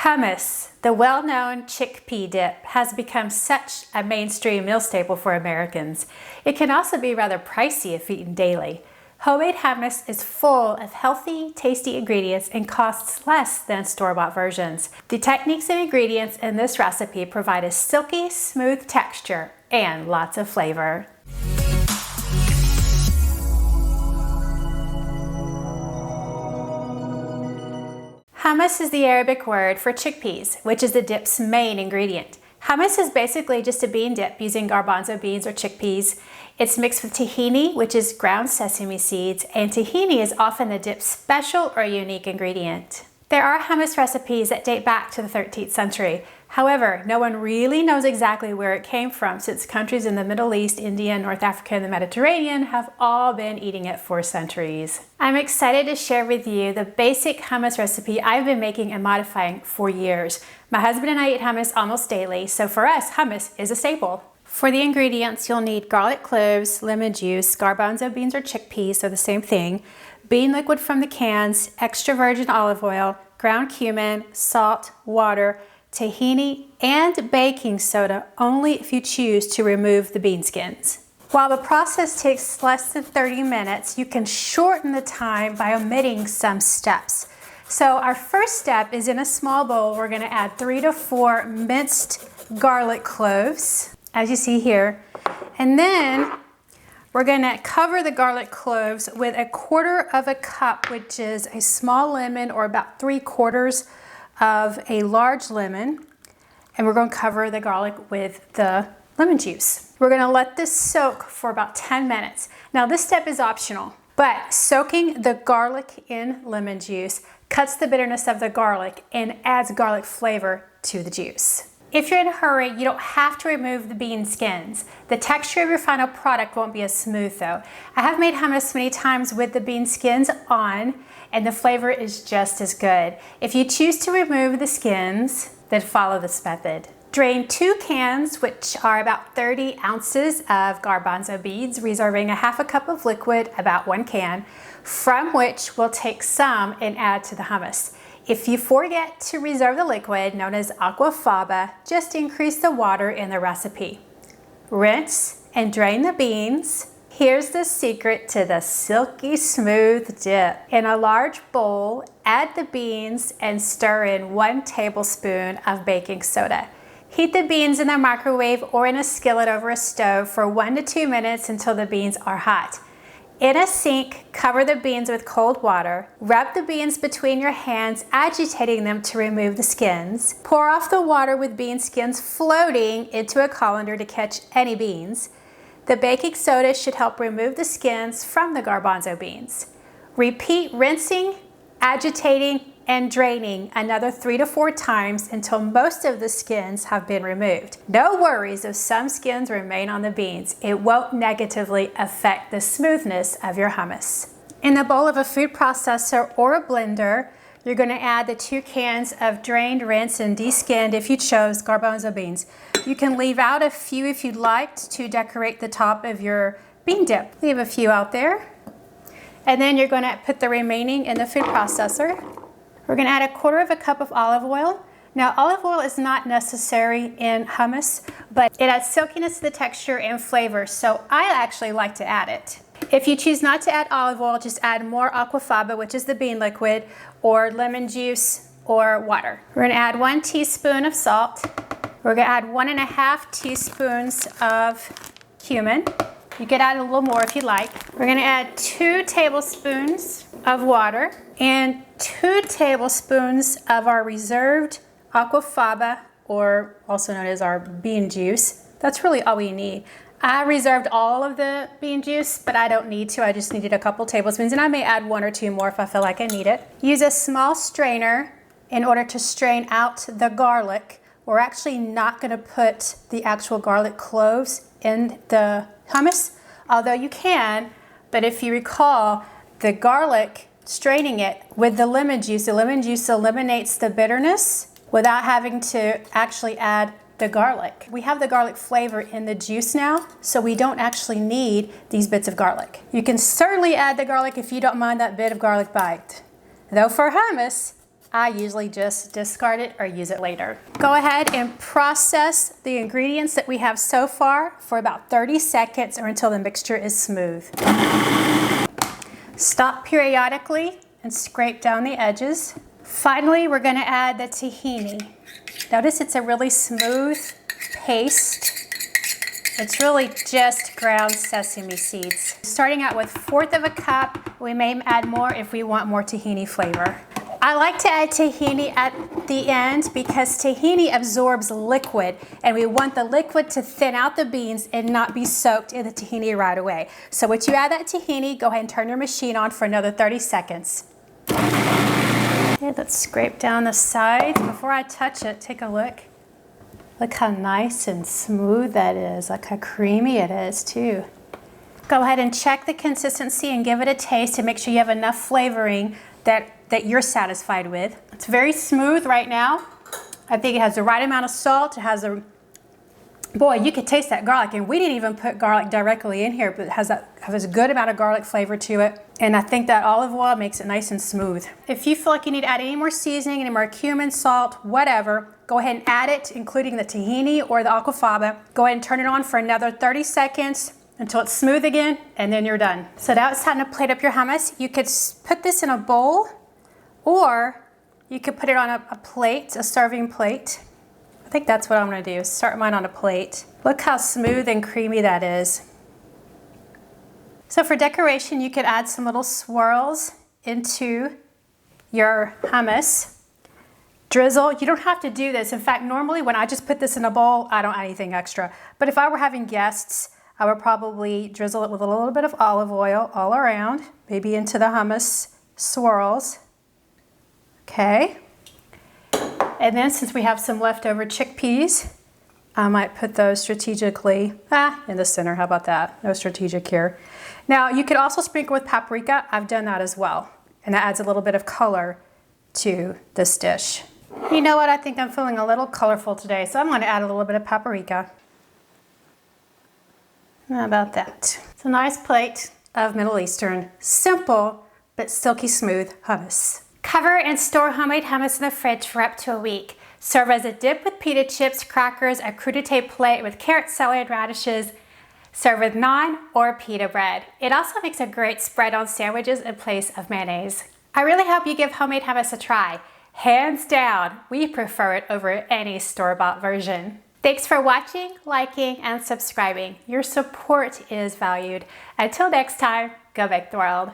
Hummus, the well-known chickpea dip, has become such a mainstream meal staple for Americans. It can also be rather pricey if eaten daily. Homemade hummus is full of healthy, tasty ingredients and costs less than store-bought versions. The techniques and ingredients in this recipe provide a silky, smooth texture and lots of flavor. Hummus is the Arabic word for chickpeas, which is the dip's main ingredient. Hummus is basically just a bean dip using garbanzo beans or chickpeas. It's mixed with tahini, which is ground sesame seeds, and tahini is often the dip's special or unique ingredient. There are hummus recipes that date back to the 13th century. However, no one really knows exactly where it came from since countries in the Middle East, India, North Africa, and the Mediterranean have all been eating it for centuries. I'm excited to share with you the basic hummus recipe I've been making and modifying for years. My husband and I eat hummus almost daily, so for us, hummus is a staple. For the ingredients, you'll need garlic cloves, lemon juice, garbanzo beans or chickpeas, so the same thing, bean liquid from the cans, extra virgin olive oil, ground cumin, salt, water, tahini, and baking soda only if you choose to remove the bean skins. While the process takes less than 30 minutes, you can shorten the time by omitting some steps. So our first step is in a small bowl, we're gonna add 3 to 4 minced garlic cloves, as you see here. And then we're gonna cover the garlic cloves with 1/4 cup, which is a small lemon or about 3/4 of a large lemon. And we're gonna cover the garlic with the lemon juice. We're gonna let this soak for about 10 minutes. Now this step is optional, but soaking the garlic in lemon juice cuts the bitterness of the garlic and adds garlic flavor to the juice. If you're in a hurry, you don't have to remove the bean skins. The texture of your final product won't be as smooth though. I have made hummus many times with the bean skins on, and the flavor is just as good. If you choose to remove the skins, then follow this method. Drain 2 cans, which are about 30 ounces of garbanzo beans, reserving 1/2 cup of liquid, about 1 can, from which we'll take some and add to the hummus. If you forget to reserve the liquid, known as aquafaba, just increase the water in the recipe. Rinse and drain the beans. Here's the secret to the silky smooth dip. In a large bowl, add the beans and stir in 1 tablespoon of baking soda. Heat the beans in the microwave or in a skillet over a stove for 1 to 2 minutes until the beans are hot. In a sink, cover the beans with cold water. Rub the beans between your hands, agitating them to remove the skins. Pour off the water with bean skins floating into a colander to catch any beans. The baking soda should help remove the skins from the garbanzo beans. Repeat rinsing, agitating, and draining another 3 to 4 times until most of the skins have been removed. No worries if some skins remain on the beans. It won't negatively affect the smoothness of your hummus. In a bowl of a food processor or a blender, you're going to add the 2 cans of drained, rinsed, and de-skinned, if you chose, garbanzo beans. You can leave out a few if you'd like to decorate the top of your bean dip. Leave a few out there. And then you're going to put the remaining in the food processor. We're going to add 1/4 cup of olive oil. Now, olive oil is not necessary in hummus, but it adds silkiness to the texture and flavor, so I actually like to add it. If you choose not to add olive oil, just add more aquafaba, which is the bean liquid, or lemon juice or water. We're going to add 1 teaspoon of salt. We're going to add 1.5 teaspoons of cumin. You could add a little more if you like. We're going to add 2 tablespoons of water and 2 tablespoons of our reserved aquafaba, or also known as our bean juice. That's really all we need. I reserved all of the bean juice, but I don't need to. I just needed a couple tablespoons, and I may add 1 or 2 more if I feel like I need it. Use a small strainer in order to strain out the garlic. We're actually not going to put the actual garlic cloves in the hummus, although you can, but if you recall, the garlic, straining it with the lemon juice eliminates the bitterness without having to actually add the garlic. We have the garlic flavor in the juice now, so we don't actually need these bits of garlic. You can certainly add the garlic if you don't mind that bit of garlic bite. Though for hummus, I usually just discard it or use it later. Go ahead and process the ingredients that we have so far for about 30 seconds or until the mixture is smooth. Stop periodically and scrape down the edges. Finally, we're going to add the tahini. Notice it's a really smooth paste. It's really just ground sesame seeds. Starting out with 1/4 of a cup, we may add more if we want more tahini flavor. I like to add tahini at the end because tahini absorbs liquid, and we want the liquid to thin out the beans and not be soaked in the tahini right away. So once you add that tahini, go ahead and turn your machine on for another 30 seconds. Okay, let's scrape down the sides. Before I touch it, take a look. Look how nice and smooth that is. Look how creamy it is too. Go ahead and check the consistency and give it a taste to make sure you have enough flavoring that you're satisfied with. It's very smooth right now. I think it has the right amount of salt. It has a, boy, you could taste that garlic, and we didn't even put garlic directly in here, but it has a good amount of garlic flavor to it. And I think that olive oil makes it nice and smooth. If you feel like you need to add any more seasoning, any more cumin, salt, whatever, go ahead and add it, including the tahini or the aquafaba. Go ahead and turn it on for another 30 seconds until it's smooth again, and then you're done. So now it's time to plate up your hummus. You could put this in a bowl, or you could put it on a plate, a serving plate. I think that's what I'm gonna do, start mine on a plate. Look how smooth and creamy that is. So for decoration, you could add some little swirls into your hummus. Drizzle, you don't have to do this. In fact, normally when I just put this in a bowl, I don't add anything extra. But if I were having guests, I would probably drizzle it with a little bit of olive oil all around, maybe into the hummus swirls. Okay. And then since we have some leftover chickpeas, I might put those strategically in the center. How about that? No strategic here. Now you could also sprinkle with paprika. I've done that as well. And that adds a little bit of color to this dish. You know what? I think I'm feeling a little colorful today, so I'm going to add a little bit of paprika. How about that? It's a nice plate of Middle Eastern, simple but silky smooth hummus. Cover and store homemade hummus in the fridge for up to a week. Serve as a dip with pita chips, crackers, a crudité plate with carrot, celery, and radishes. Serve with naan or pita bread. It also makes a great spread on sandwiches in place of mayonnaise. I really hope you give homemade hummus a try. Hands down, we prefer it over any store-bought version. Thanks for watching, liking, and subscribing. Your support is valued. Until next time, go bake the world.